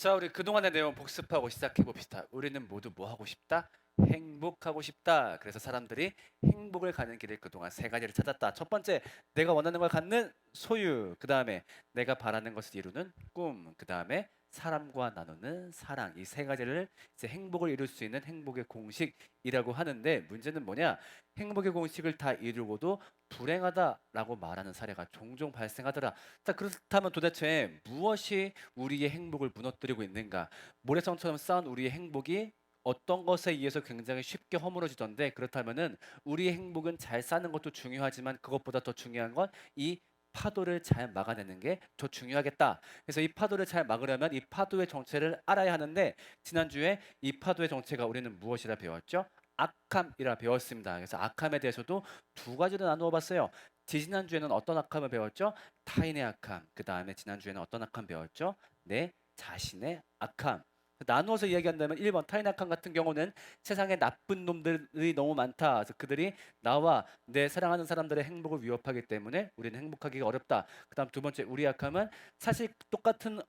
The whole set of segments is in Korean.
자, 우리 그동안의 내용 복습하고 시작해 봅시다. 우리는 모두 뭐 하고 싶다? 행복하고 싶다. 그래서 사람들이 행복을 가는 길을 그동안 세 가지를 찾았다. 첫 번째, 내가 원하는 걸 갖는 소유. 그 다음에 내가 바라는 것을 이루는 꿈. 그 다음에 사람과 나누는 사랑. 이 세 가지를 이제 행복을 이룰 수 있는 행복의 공식이라고 하는데, 문제는 뭐냐? 행복의 공식을 다 이루고도 불행하다라고 말하는 사례가 종종 발생하더라. 자, 그렇다면 도대체 무엇이 우리의 행복을 무너뜨리고 있는가? 모래성처럼 쌓은 우리의 행복이 어떤 것에 의해서 굉장히 쉽게 허물어지던데, 그렇다면은 우리의 행복은 잘 사는 것도 중요하지만 그것보다 더 중요한 건 이 파도를 잘 막아내는 게 더 중요하겠다. 그래서 이 파도를 잘 막으려면 이 파도의 정체를 알아야 하는데, 지난주에 이 파도의 정체가 우리는 무엇이라 배웠죠? 악함이라 배웠습니다. 그래서 악함에 대해서도 두 가지로 나누어 봤어요. 지지난주에는 어떤 악함을 배웠죠? 타인의 악함. 그 다음에 지난주에는 어떤 악함 배웠죠? 내 자신의 악함. 나누어서 이야기한다면 1번 타인의 악함 같은 경우는 세상에 나쁜 놈들이 너무 많다. 그래서 그들이 나와 내 사랑하는 사람들의 행복을 위협하기 때문에 우리는 행복하기가 어렵다. 그 다음 두 번째, 우리 악함은 사실 똑같은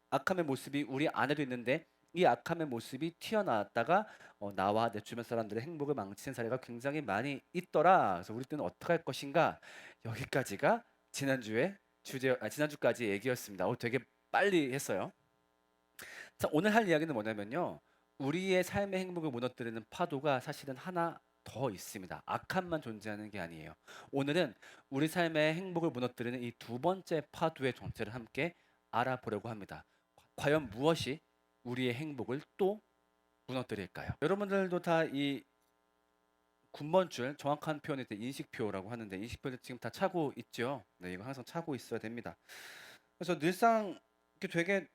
악함의 모습이 우리 안에도 있는데, 이 악함의 모습이 튀어나왔다가 나와 내 주변 사람들의 행복을 망치는 사례가 굉장히 많이 있더라. 그래서 우리 때는 어떻게 할 것인가? 여기까지가 지난주까지 얘기였습니다. 되게 빨리 했어요. 자, 오늘 할 이야기는 뭐냐면요. 우리의 삶의 행복을 무너뜨리는 파도가 사실은 하나 더 있습니다. 악함만 존재하는 게 아니에요. 오늘은 우리 삶의 행복을 무너뜨리는 이 두 번째 파도의 정체를 함께 알아보려고 합니다. 과연 무엇이 우리의 행복을 또 무너뜨릴까요? 여러분들도 다 이 군번줄, 정확한 표현일 때 인식표라고 하는데, 인식표를 지금 다 차고 있죠. 네, 이거 항상 차고 있어야 됩니다. 그래서 늘상 이렇게 되게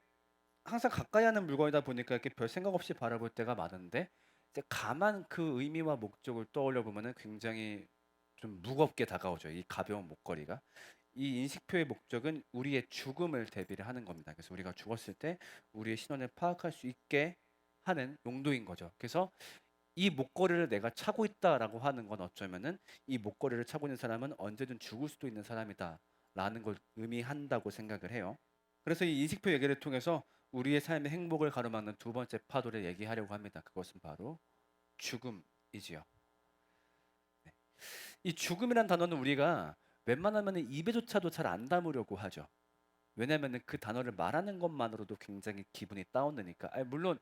항상 가까이 하는 물건이다 보니까 이렇게 별 생각 없이 바라볼 때가 많은데, 이제 가만 그 의미와 목적을 떠올려 보면은 굉장히 좀 무겁게 다가오죠. 이 가벼운 목걸이가. 이 인식표의 목적은 우리의 죽음을 대비를 하는 겁니다. 그래서 우리가 죽었을 때 우리의 신원을 파악할 수 있게 하는 용도인 거죠. 그래서 이 목걸이를 내가 차고 있다라고 하는 건 어쩌면은 이 목걸이를 차고 있는 사람은 언제든 죽을 수도 있는 사람이다라는 걸 의미한다고 생각을 해요. 그래서 이 인식표 얘기를 통해서 우리의 삶의 행복을 가로막는 두 번째 파도를 얘기하려고 합니다. 그것은 바로 죽음이지요. 네. 이 죽음이란 단어는 우리가 웬만하면 입에조차도 잘 안 담으려고 하죠. 왜냐하면 그 단어를 말하는 것만으로도 굉장히 기분이 다운되니까. 물론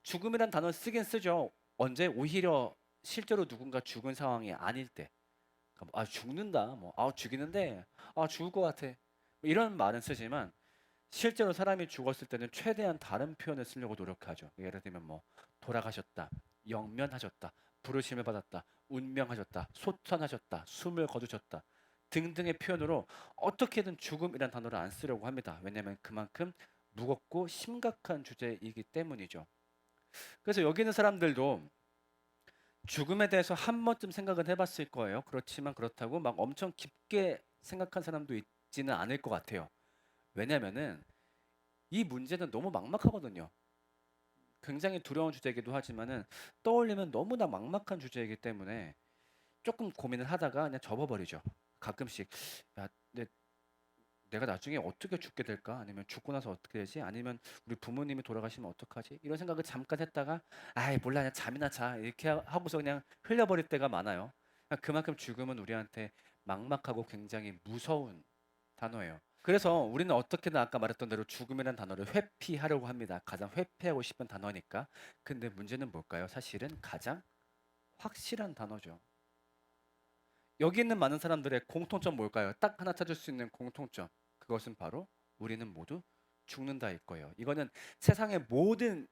죽음이란 단어 쓰긴 쓰죠. 언제? 오히려 실제로 누군가 죽은 상황이 아닐 때. 그러니까 죽는다, 죽이는데, 죽을 것 같아, 이런 말은 쓰지만, 실제로 사람이 죽었을 때는 최대한 다른 표현을 쓰려고 노력하죠. 예를 들면 돌아가셨다, 영면하셨다, 부르심을 받았다, 운명하셨다, 소천하셨다, 숨을 거두셨다 등등의 표현으로 어떻게든 죽음이란 단어를 안 쓰려고 합니다. 왜냐하면 그만큼 무겁고 심각한 주제이기 때문이죠. 그래서 여기 있는 사람들도 죽음에 대해서 한 번쯤 생각은 해봤을 거예요. 그렇지만 그렇다고 막 엄청 깊게 생각한 사람도 있지는 않을 것 같아요. 왜냐면은 이 문제는 너무 막막하거든요. 굉장히 두려운 주제이기도 하지만은 떠올리면 너무나 막막한 주제이기 때문에 조금 고민을 하다가 그냥 접어버리죠. 가끔씩 야, 내가 나중에 어떻게 죽게 될까? 아니면 죽고 나서 어떻게 되지? 아니면 우리 부모님이 돌아가시면 어떡하지? 이런 생각을 잠깐 했다가 아이 몰라 그냥 잠이나 자 이렇게 하고서 그냥 흘려버릴 때가 많아요. 그만큼 죽음은 우리한테 막막하고 굉장히 무서운 단어예요. 그래서 우리는 어떻게든 아까 말했던 대로 죽음이라는 단어를 회피하려고 합니다. 가장 회피하고 싶은 단어니까. 근데 문제는 뭘까요? 사실은 가장 확실한 단어죠. 여기 있는 많은 사람들의 공통점 뭘까요? 딱 하나 찾을 수 있는 공통점. 그것은 바로 우리는 모두 죽는다일 거예요. 이거는 세상의 모든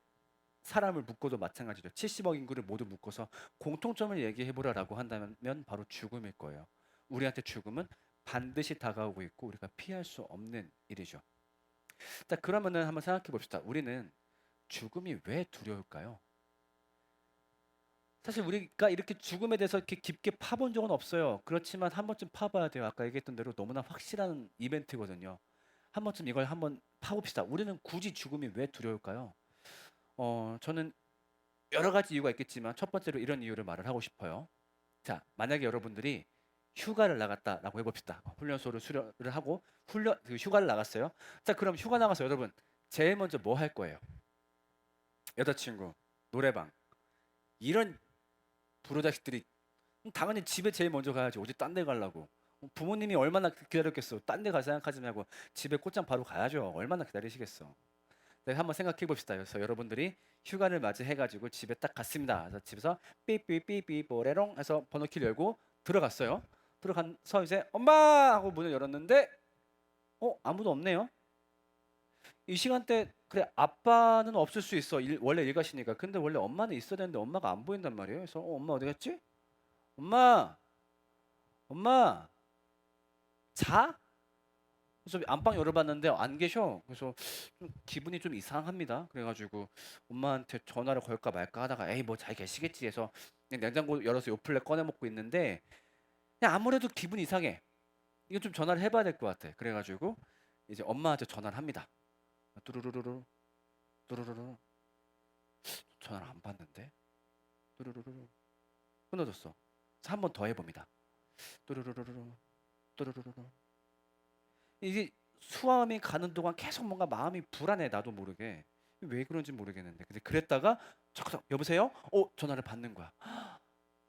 사람을 묶어도 마찬가지죠. 70억 인구를 모두 묶어서 공통점을 얘기해 보라라고 한다면 바로 죽음일 거예요. 우리한테 죽음은 반드시 다가오고 있고 우리가 피할 수 없는 일이죠. 자, 그러면은 한번 생각해 봅시다. 우리는 죽음이 왜 두려울까요? 사실 우리가 이렇게 죽음에 대해서 이렇게 깊게 파본 적은 없어요. 그렇지만 한 번쯤 파봐야 돼요. 아까 얘기했던 대로 너무나 확실한 이벤트거든요. 한 번쯤 이걸 한번 파봅시다. 우리는 굳이 죽음이 왜 두려울까요? 저는 여러 가지 이유가 있겠지만 첫 번째로 이런 이유를 말을 하고 싶어요. 자, 만약에 여러분들이 휴가를 나갔다라고 해봅시다. 훈련소를 수료를 하고 그 휴가를 나갔어요. 자, 그럼 휴가 나가서 여러분 제일 먼저 뭐 할 거예요? 여자친구, 노래방 이런 불효자식들이 당연히 집에 제일 먼저 가야지. 어디 딴 데 가려고. 부모님이 얼마나 기다렸겠어. 딴 데 갈 생각하지 말고 집에 곧장 바로 가야죠. 얼마나 기다리시겠어. 네, 한번 생각해 봅시다. 그래서 여러분들이 휴가를 맞이해 가지고 집에 딱 갔습니다. 그래서 집에서 삐삐삐삐 뽀레롱 해서 번호키를 열고 들어갔어요. 들어가서 이제 엄마 하고 문을 열었는데 아무도 없네요. 이 시간대 그래 아빠는 없을 수 있어. 원래 일 가시니까. 근데 원래 엄마는 있어야 되는데 엄마가 안 보인단 말이에요. 그래서 엄마 어디 갔지? 엄마, 엄마 자? 그래서 안방 열어봤는데 안 계셔. 그래서 좀 기분이 좀 이상합니다. 그래가지고 엄마한테 전화를 걸까 말까 하다가 에이 뭐 잘 계시겠지 해서 그냥 냉장고 열어서 요플레 꺼내 먹고 있는데 그냥 아무래도 기분이 이상해. 이거 좀 전화를 해봐야 될 것 같아. 그래가지고 이제 엄마한테 전화를 합니다. 뚜루루루루 뚜루루루 전화를 안 받는데 뚜루루루루 끊어졌어. 한 번 더 해봅니다. 뚜루루루루 뚜루루루루 이게 수화음이 가는 동안 계속 뭔가 마음이 불안해. 나도 모르게 왜 그런지 모르겠는데 근데 그랬다가 잠깐 여보세요? 전화를 받는 거야.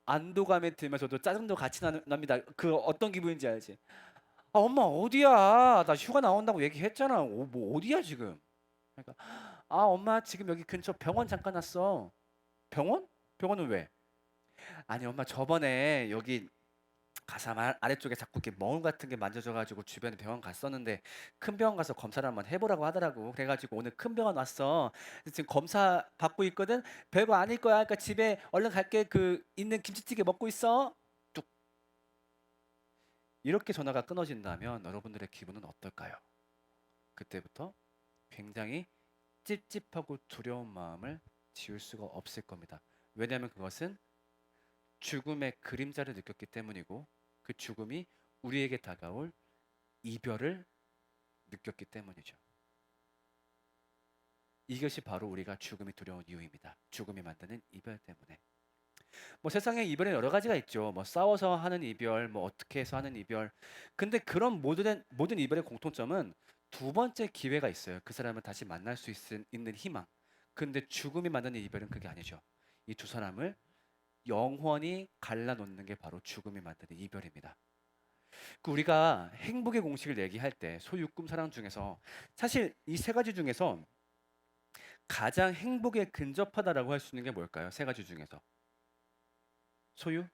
안도감에 들면서도 짜증도 같이 납니다. 그 어떤 기분인지 알지? 아 엄마 어디야? 나 휴가 나온다고 얘기했잖아. 뭐 어디야 지금? 그러니까 아 엄마 지금 여기 근처 병원 잠깐 왔어. 병원? 병원은 왜? 아니 엄마 저번에 여기 가사 아래쪽에 자꾸 이렇게 멍 같은 게 만져져가지고 주변에 병원 갔었는데 큰 병원 가서 검사를 한번 해보라고 하더라고. 그래가지고 오늘 큰 병원 왔어. 그래서 지금 검사 받고 있거든. 별거 아닐 거야. 그러니까 집에 얼른 갈게. 그 있는 김치찌개 먹고 있어. 뚝. 이렇게 전화가 끊어진다면 여러분들의 기분은 어떨까요? 그때부터 굉장히 찝찝하고 두려운 마음을 지울 수가 없을 겁니다. 왜냐하면 그것은 죽음의 그림자를 느꼈기 때문이고 그 죽음이 우리에게 다가올 이별을 느꼈기 때문이죠. 이것이 바로 우리가 죽음이 두려운 이유입니다. 죽음이 만드는 이별 때문에. 뭐 세상에 이별은 여러 가지가 있죠. 뭐 싸워서 하는 이별, 뭐 어떻게 해서 하는 이별. 근데 그런 모든 이별의 공통점은 두 번째 기회가 있어요. 그 사람을 다시 만날 수 있는 희망. 근데 죽음이 만드는 이별은 그게 아니죠. 이 두 사람을 영원히 갈라놓는 게 바로 죽음이 만드는 이별입니다. 그 우리가 행복의 공식을 얘기할 때 소유, 꿈, 사랑 중에서 사실 이 세 가지 중에서 가장 행복에 근접하다라고 할 수 있는 게 뭘까요? 세 가지 중에서 소유?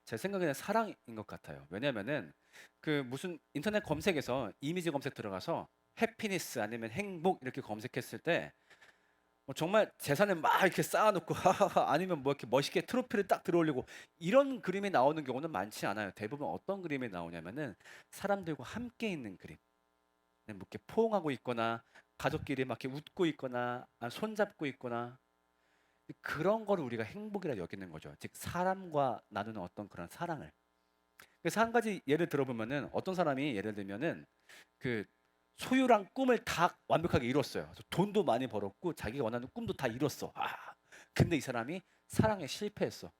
제 생각에는 사랑인 것 같아요. 왜냐면은 그 무슨 인터넷 검색에서 이미지 검색 들어가서 해피니스 아니면 행복 이렇게 검색했을 때 정말 재산을 막 이렇게 쌓아놓고 하하하 아니면 뭐 이렇게 멋있게 트로피를 딱 들어올리고 이런 그림이 나오는 경우는 많지 않아요. 대부분 어떤 그림이 나오냐면은 사람들과 함께 있는 그림. 뭐 이렇게 포옹하고 있거나 가족끼리 막 이렇게 웃고 있거나 손잡고 있거나 그런 거를 우리가 행복이라 여기는 거죠. 즉 사람과 나누는 어떤 그런 사랑을. 그래서 한 가지 예를 들어보면은 어떤 사람이 예를 들면은 그 소유랑 꿈을 다 완벽하게 이뤘어요. 그래서 돈도 많이 벌었고 자기가 원하는 꿈도 다 이뤘어. 근데 이 사람이 사랑에 실패했어.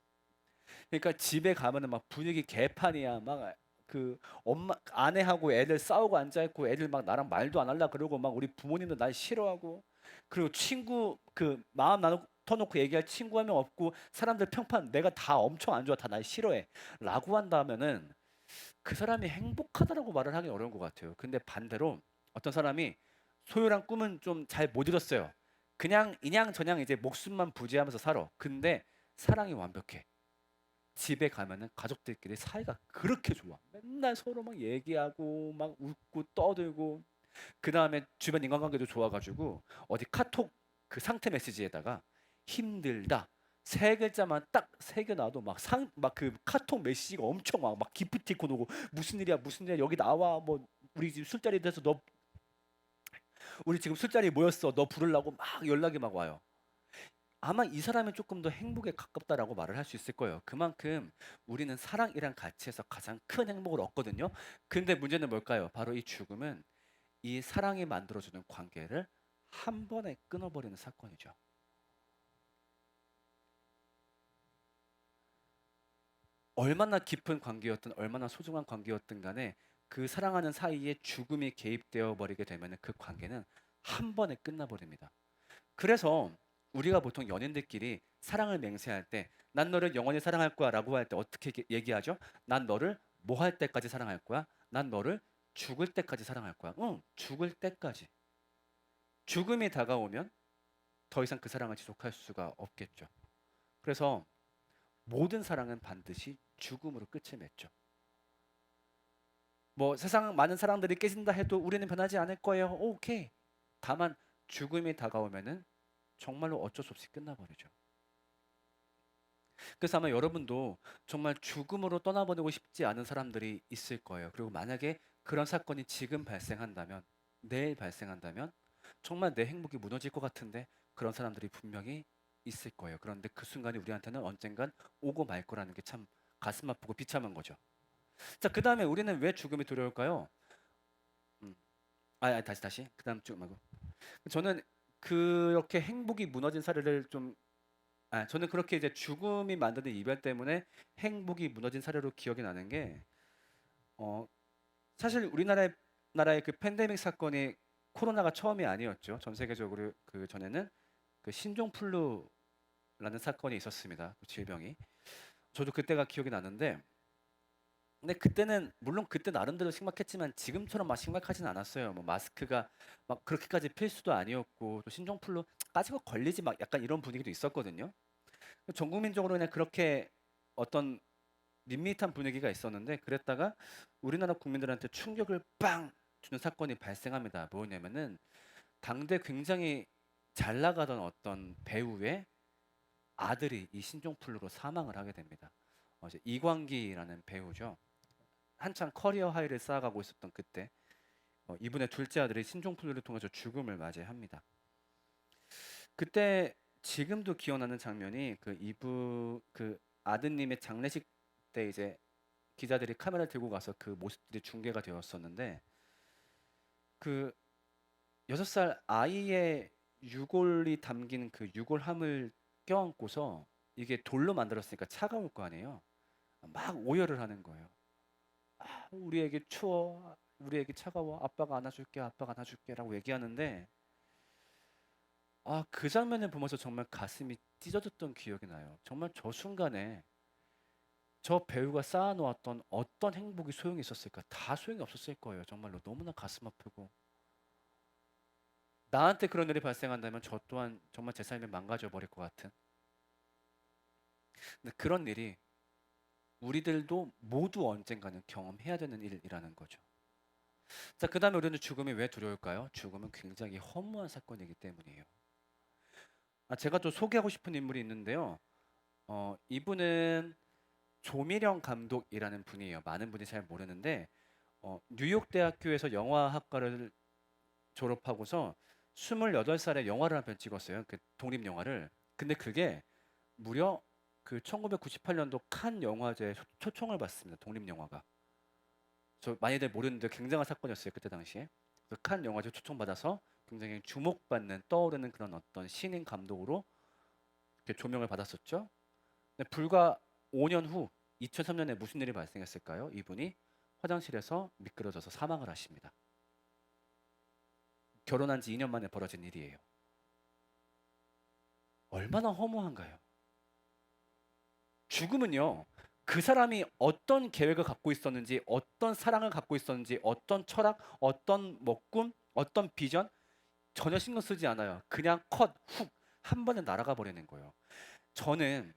그러니까 집에 가면은 막 분위기 개판이야. 막 그 엄마 아내하고 애들 싸우고 앉아 있고 애들 막 나랑 말도 안 할라 그러고 막 우리 부모님도 날 싫어하고 그리고 친구 그 마음 나눠 터놓고 얘기할 친구 한 명 없고 사람들 평판 내가 다 엄청 안 좋아 다 날 싫어해 라고 한다면은 그 사람이 행복하다라고 말을 하기 어려운 것 같아요. 근데 반대로 어떤 사람이 소유랑 꿈은 좀 잘 못 이뤘어요. 그냥 이냥저냥 이제 목숨만 부지하면서 살아. 근데 사랑이 완벽해. 집에 가면은 가족들끼리 사이가 그렇게 좋아. 맨날 서로 막 얘기하고 막 웃고 떠들고 그 다음에 주변 인간관계도 좋아가지고 어디 카톡 그 상태 메시지에다가 힘들다 세 글자만 딱 새겨놔도 막 그 카톡 메시지가 엄청 막 기프티콘 오고 무슨 일이야 여기 나와 뭐 우리 지금 술자리에 대해서 너 우리 지금 술자리에 모였어 너 부르려고 막 연락이 막 와요. 아마 이 사람이 조금 더 행복에 가깝다라고 말을 할 수 있을 거예요. 그만큼 우리는 사랑이란 가치에서 가장 큰 행복을 얻거든요. 근데 문제는 뭘까요? 바로 이 죽음은 이 사랑이 만들어주는 관계를 한 번에 끊어버리는 사건이죠. 얼마나 깊은 관계였든 얼마나 소중한 관계였든 간에 그 사랑하는 사이에 죽음이 개입되어 버리게 되면 그 관계는 한 번에 끝나버립니다. 그래서 우리가 보통 연인들끼리 사랑을 맹세할 때 난 너를 영원히 사랑할 거야 라고 할 때 어떻게 얘기하죠? 난 너를 뭐 할 때까지 사랑할 거야? 난 너를 죽을 때까지 사랑할 거야. 응, 죽을 때까지. 죽음이 다가오면 더 이상 그 사랑을 지속할 수가 없겠죠. 그래서 모든 사랑은 반드시 죽음으로 끝을 맺죠. 뭐 세상 많은 사랑들이 깨진다 해도 우리는 변하지 않을 거예요. 오케이. 다만 죽음이 다가오면은 정말로 어쩔 수 없이 끝나버리죠. 그래서 아마 여러분도 정말 죽음으로 떠나보내고 싶지 않은 사람들이 있을 거예요. 그리고 만약에 그런 사건이 지금 발생한다면, 내일 발생한다면 정말 내 행복이 무너질 것 같은데 그런 사람들이 분명히 있을 거예요. 그런데 그 순간이 우리한테는 언젠간 오고 말 거라는 게 참 가슴 아프고 비참한 거죠. 자, 그 다음에 우리는 왜 죽음이 두려울까요? 음. 다시. 그 다음 쭉 말고. 저는 그렇게 행복이 무너진 사례를 좀 저는 그렇게 이제 죽음이 만드는 이별 때문에 행복이 무너진 사례로 기억이 나는 게 어, 사실 우리나라의 그 팬데믹 사건이 코로나가 처음이 아니었죠. 전 세계적으로 그 전에는 그 신종플루라는 사건이 있었습니다. 그 질병이. 저도 그때가 기억이 나는데 근데 그때는 물론 그때 나름대로 심각했지만 지금처럼 막 심각하진 않았어요. 뭐 마스크가 막 그렇게까지 필수도 아니었고 또 신종플루 까지고 걸리지 막 약간 이런 분위기도 있었거든요. 전 국민적으로 그냥 그렇게 어떤 밋밋한 분위기가 있었는데 그랬다가 우리나라 국민들한테 충격을 빵 주는 사건이 발생합니다. 뭐냐면은 당대 굉장히 잘 나가던 어떤 배우의 아들이 이 신종플루로 사망을 하게 됩니다. 이제 이광기라는 배우죠. 한창 커리어 하이를 쌓아가고 있었던 그때 이분의 둘째 아들이 신종플루를 통해서 죽음을 맞이합니다. 그때 지금도 기억나는 장면이 그 아드님의 장례식 때 이제 기자들이 카메라를 들고 가서 그 모습들이 중계가 되었었는데 그 6살 아이의 유골이 담긴 그 유골함을 껴안고서 이게 돌로 만들었으니까 차가울 거 아니에요. 막 오열을 하는 거예요. 우리에게 추워, 우리에게 차가워, 아빠가 안아줄게, 아빠가 안아줄게라고 얘기하는데 그 장면을 보면서 정말 가슴이 찢어졌던 기억이 나요. 정말 저 순간에 저 배우가 쌓아놓았던 어떤 행복이 소용이 있었을까? 다 소용이 없었을 거예요. 정말로 너무나 가슴 아프고 나한테 그런 일이 발생한다면 저 또한 정말 제 삶이 망가져 버릴 것 같은. 근데 그런 일이 우리들도 모두 언젠가는 경험해야 되는 일이라는 거죠. 자, 그 다음에 우리는 죽음이 왜 두려울까요? 죽음은 굉장히 허무한 사건이기 때문이에요. 제가 또 소개하고 싶은 인물이 있는데요. 이분은 조미령 감독이라는 분이에요. 많은 분이 잘 모르는데 뉴욕 대학교에서 영화학과를 졸업하고서 28살에 영화를 한 편 찍었어요. 그 독립 영화를. 근데 그게 무려 그 1998년도 칸 영화제에 초청을 받습니다. 독립 영화가. 저 많이들 모르는데 굉장한 사건이었어요. 그때 당시에. 그래서 칸 영화제 초청받아서 굉장히 주목받는 떠오르는 그런 어떤 신인 감독으로 이렇게 조명을 받았었죠. 근데 불과 5년 후 2003년에 무슨 일이 발생했을까요? 이분이 화장실에서 미끄러져서 사망을 하십니다. 결혼한 지 2년 만에 벌어진 일이에요. 얼마나 허무한가요? 죽음은요, 그 사람이 어떤 계획을 갖고 있었는지, 어떤 사랑을 갖고 있었는지, 어떤 철학, 어떤 꿈, 어떤 비전 전혀 신경 쓰지 않아요. 그냥 컷, 훅, 한 번에 날아가 버리는 거예요. 저는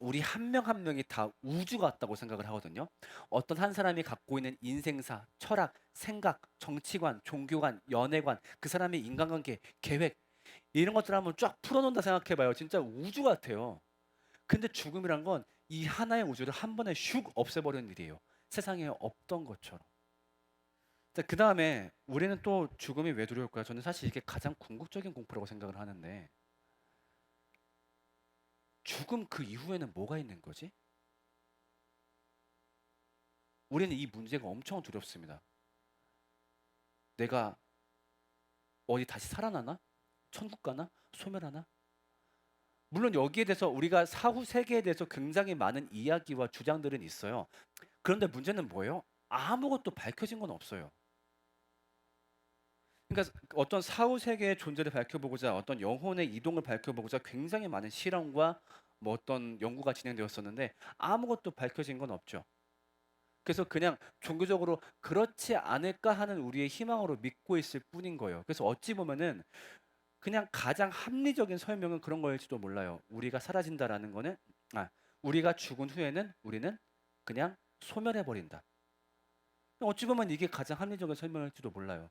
우리 한 명 한 명이 다 우주 같다고 생각을 하거든요. 어떤 한 사람이 갖고 있는 인생사, 철학, 생각, 정치관, 종교관, 연애관, 그 사람의 인간관계, 계획 이런 것들 한번 쫙 풀어놓는다 생각해봐요. 진짜 우주 같아요. 근데 죽음이란 건 이 하나의 우주를 한 번에 슉 없애버리는 일이에요. 세상에 없던 것처럼. 그 다음에 우리는 또 죽음이 왜 두려울까요? 저는 사실 이게 가장 궁극적인 공포라고 생각을 하는데 죽음 그 이후에는 뭐가 있는 거지? 우리는 이 문제가 엄청 두렵습니다. 내가 어디 다시 살아나나? 천국 가나? 소멸하나? 물론 여기에 대해서 우리가 사후 세계에 대해서 굉장히 많은 이야기와 주장들은 있어요. 그런데 문제는 뭐예요? 아무것도 밝혀진 건 없어요. 그러니까 어떤 사후 세계의 존재를 밝혀보고자 어떤 영혼의 이동을 밝혀보고자 굉장히 많은 실험과 뭐 어떤 연구가 진행되었었는데 아무것도 밝혀진 건 없죠. 그래서 그냥 종교적으로 그렇지 않을까 하는 우리의 희망으로 믿고 있을 뿐인 거예요. 그래서 어찌 보면은 그냥 가장 합리적인 설명은 그런 거일지도 몰라요. 우리가 사라진다라는 거는 아, 우리가 죽은 후에는 우리는 그냥 소멸해 버린다. 어찌 보면 이게 가장 합리적인 설명일지도 몰라요.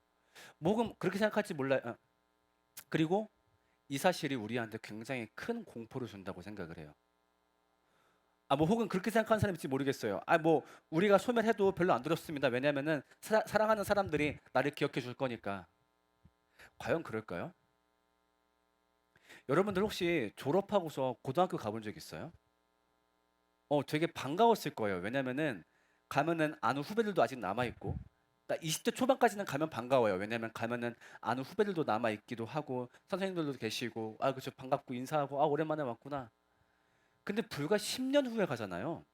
뭐금 그렇게 생각할지 몰라요. 그리고 이 사실이 우리한테 굉장히 큰 공포를 준다고 생각을 해요. 뭐 혹은 그렇게 생각하는 사람일지 모르겠어요. 뭐 우리가 소멸해도 별로 안 두렵습니다. 왜냐면은 사랑하는 사람들이 나를 기억해 줄 거니까. 과연 그럴까요? 여러분들 혹시 졸업하고서 고등학교 가본 적 있어요? 되게 반가웠을 거예요. 왜냐면은 가면은 아는 후배들도 아직 남아 있고, 20대 초반까지는 가면 반가워요. 왜냐면 가면은 아는 후배들도 남아 있기도 하고, 선생님들도 계시고, 그쵸 반갑고 인사하고, 오랜만에 왔구나. 근데 불과 10년 후에 가잖아요.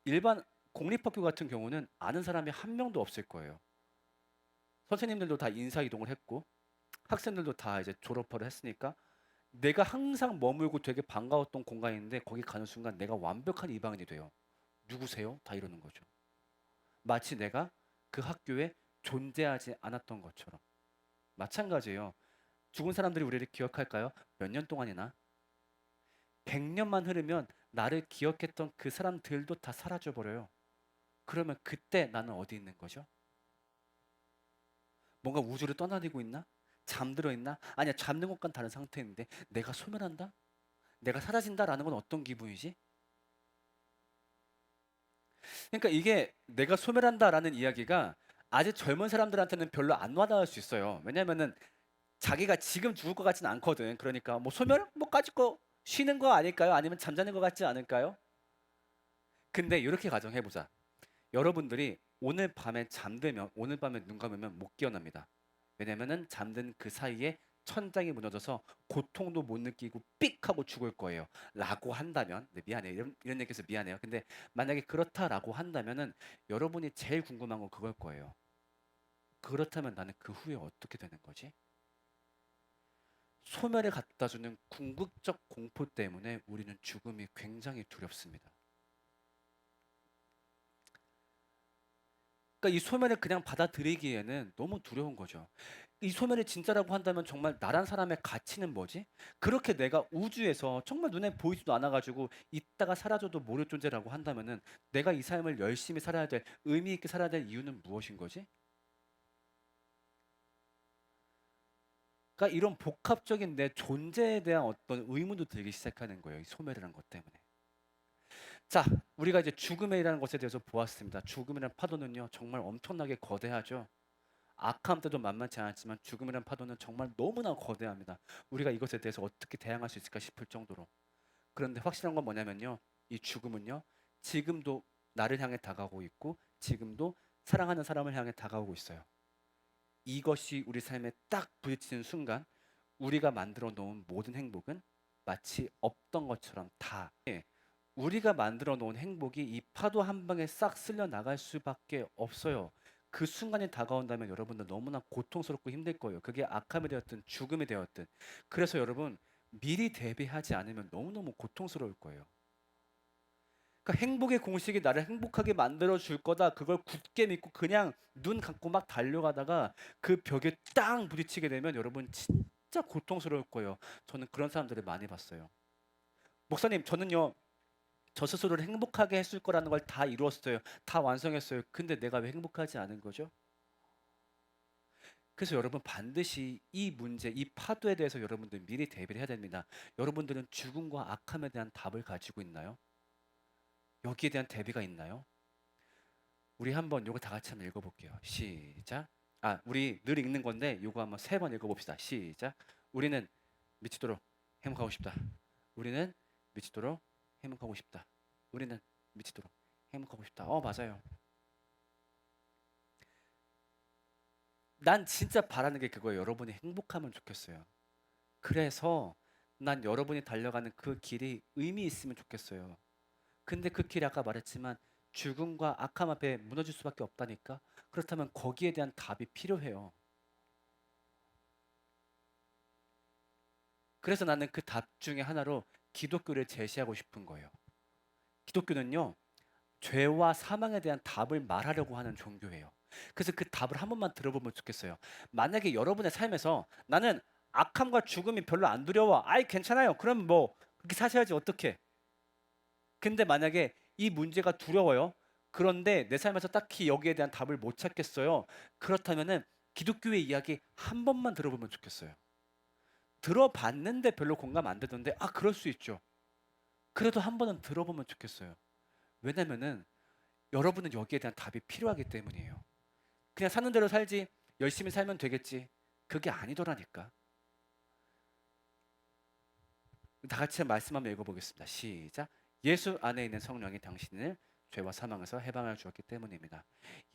일반 공립학교 같은 경우는 아는 사람이 한 명도 없을 거예요. 선생님들도 다 인사 이동을 했고, 학생들도 다 이제 졸업을 했으니까 내가 항상 머물고 되게 반가웠던 공간인데 거기 가는 순간 내가 완벽한 이방인이 돼요. 누구세요? 다 이러는 거죠. 마치 내가 그 학교에 존재하지 않았던 것처럼. 마찬가지예요. 죽은 사람들이 우리를 기억할까요? 몇 년 동안이나? 100년만 흐르면 나를 기억했던 그 사람들도 다 사라져 버려요. 그러면 그때 나는 어디 있는 거죠? 뭔가 우주를 떠나들고 있나? 잠들어 있나? 아니야, 잠든 것과는 다른 상태인데 내가 소멸한다? 내가 사라진다라는 건 어떤 기분이지? 그러니까 이게 내가 소멸한다라는 이야기가 아직 젊은 사람들한테는 별로 안 와닿을 수 있어요. 왜냐면은 자기가 지금 죽을 것 같진 않거든. 그러니까 뭐 소멸? 뭐까짓 거 쉬는 거 아닐까요? 아니면 잠자는 것 같지 않을까요? 근데 이렇게 가정해보자. 여러분들이 오늘 밤에 잠들면 오늘 밤에 눈 감으면 못 깨어납니다. 왜냐면은 잠든 그 사이에 천장이 무너져서 고통도 못 느끼고 삑 하고 죽을 거예요. 라고 한다면, 네, 미안해요. 이런 얘기해서 미안해요. 근데 만약에 그렇다라고 한다면은 여러분이 제일 궁금한 건 그걸 거예요. 그렇다면 나는 그 후에 어떻게 되는 거지? 소멸을 갖다 주는 궁극적 공포 때문에 우리는 죽음이 굉장히 두렵습니다. 그러니까 이 소멸을 그냥 받아들이기에는 너무 두려운 거죠. 이 소멸이 진짜라고 한다면 정말 나란 사람의 가치는 뭐지? 그렇게 내가 우주에서 정말 눈에 보이지도 않아가지고 있다가 사라져도 모를 존재라고 한다면은 내가 이 삶을 열심히 살아야 될, 의미 있게 살아야 될 이유는 무엇인 거지? 그러니까 이런 복합적인 내 존재에 대한 어떤 의문도 들기 시작하는 거예요. 이 소멸이라는 것 때문에. 자, 우리가 이제 죽음이라는 것에 대해서 보았습니다. 죽음이라는 파도는요, 정말 엄청나게 거대하죠. 악함 때도 만만치 않았지만 죽음이란 파도는 정말 너무나 거대합니다. 우리가 이것에 대해서 어떻게 대항할 수 있을까 싶을 정도로. 그런데 확실한 건 뭐냐면요. 이 죽음은요. 지금도 나를 향해 다가오고 있고 지금도 사랑하는 사람을 향해 다가오고 있어요. 이것이 우리 삶에 딱 부딪히는 순간 우리가 만들어 놓은 모든 행복은 마치 없던 것처럼 다 우리가 만들어 놓은 행복이 이 파도 한 방에 싹 쓸려 나갈 수밖에 없어요. 그 순간이 다가온다면 여러분들 너무나 고통스럽고 힘들 거예요. 그게 악함이 되었든 죽음이 되었든. 그래서 여러분 미리 대비하지 않으면 너무너무 고통스러울 거예요. 그러니까 행복의 공식이 나를 행복하게 만들어 줄 거다. 그걸 굳게 믿고 그냥 눈 감고 막 달려가다가 그 벽에 땅 부딪히게 되면 여러분 진짜 고통스러울 거예요. 저는 그런 사람들을 많이 봤어요. 목사님, 저는요. 저 스스로를 행복하게 했을 거라는 걸 다 이루었어요. 다 완성했어요. 근데 내가 왜 행복하지 않은 거죠? 그래서 여러분 반드시 이 문제, 이 파도에 대해서 여러분들 미리 대비를 해야 됩니다. 여러분들은 죽음과 악함에 대한 답을 가지고 있나요? 여기에 대한 대비가 있나요? 우리 한번 요거 다 같이 한번 읽어볼게요. 시작. 우리 늘 읽는 건데 요거 한번 3번 읽어봅시다. 시작. 우리는 미치도록 행복하고 싶다. 우리는 미치도록 행복하고 싶다. 우리는 미치도록 행복하고 싶다. 맞아요. 난 진짜 바라는 게 그거예요. 여러분이 행복하면 좋겠어요. 그래서 난 여러분이 달려가는 그 길이 의미 있으면 좋겠어요. 근데 그 길이 아까 말했지만 죽음과 악함 앞에 무너질 수밖에 없다니까. 그렇다면 거기에 대한 답이 필요해요. 그래서 나는 그 답 중에 하나로 기독교를 제시하고 싶은 거예요. 기독교는요, 죄와 사망에 대한 답을 말하려고 하는 종교예요. 그래서 그 답을 한 번만 들어보면 좋겠어요. 만약에 여러분의 삶에서 나는 악함과 죽음이 별로 안 두려워. 아이, 괜찮아요. 그럼 뭐, 그렇게 사셔야지, 어떻게. 근데 만약에 이 문제가 두려워요. 그런데 내 삶에서 딱히 여기에 대한 답을 못 찾겠어요. 그렇다면은 기독교의 이야기 한 번만 들어보면 좋겠어요. 들어봤는데 별로 공감 안 되던데, 아, 그럴 수 있죠. 그래도 한 번은 들어보면 좋겠어요. 왜냐면은 여러분은 여기에 대한 답이 필요하기 때문이에요. 그냥 사는 대로 살지, 열심히 살면 되겠지. 그게 아니더라니까. 다 같이 말씀 한번 읽어보겠습니다. 시작. 예수 안에 있는 성령이 당신을 죄와 사망에서 해방하여 주었기 때문입니다.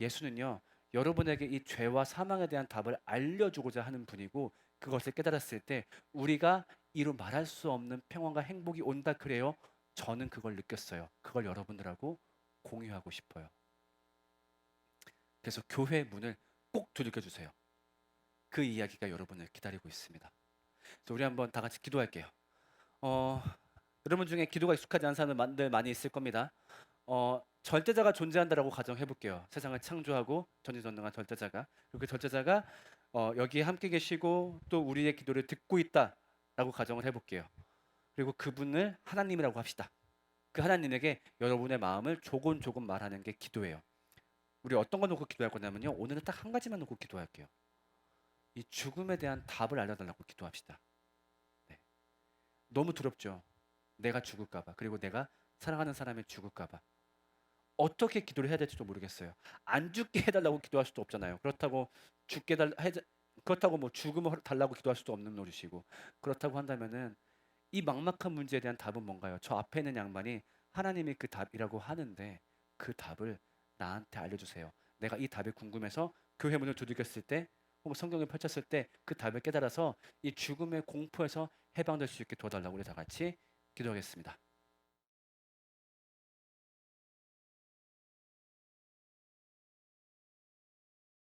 예수는요, 여러분에게 이 죄와 사망에 대한 답을 알려주고자 하는 분이고, 그것을 깨달았을 때 우리가 이루 말할 수 없는 평안과 행복이 온다 그래요. 저는 그걸 느꼈어요. 그걸 여러분들하고 공유하고 싶어요. 그래서 교회 문을 꼭 두들겨 주세요. 그 이야기가 여러분을 기다리고 있습니다. 그래서 우리 한번 다 같이 기도할게요. 어, 여러분 중에 기도가 익숙하지 않은 사람들 많이 있을 겁니다. 절대자가 존재한다라고 가정해 볼게요. 세상을 창조하고 전지전능한 절대자가, 그리고 그 절대자가 여기에 함께 계시고 또 우리의 기도를 듣고 있다라고 가정을 해 볼게요. 그리고 그분을 하나님이라고 합시다. 그 하나님에게 여러분의 마음을 조곤조곤 말하는 게 기도예요. 우리 어떤 거 놓고 기도할 거냐면요. 오늘은 딱 한 가지만 놓고 기도할게요. 이 죽음에 대한 답을 알려달라고 기도합시다. 네. 너무 두렵죠. 내가 죽을까봐, 그리고 내가 사랑하는 사람이 죽을까봐. 어떻게 기도를 해야 될지도 모르겠어요. 안 죽게 해달라고 기도할 수도 없잖아요. 그렇다고 뭐 죽음을 달라고 기도할 수도 없는 노릇이고. 그렇다고 한다면은 이 막막한 문제에 대한 답은 뭔가요? 저 앞에 있는 양반이 하나님이 그 답이라고 하는데 그 답을 나한테 알려주세요. 내가 이 답이 궁금해서 교회 문을 두들겼을 때 혹은 성경을 펼쳤을 때 그 답을 깨달아서 이 죽음의 공포에서 해방될 수 있게 도와달라고 우리 다 같이 기도하겠습니다.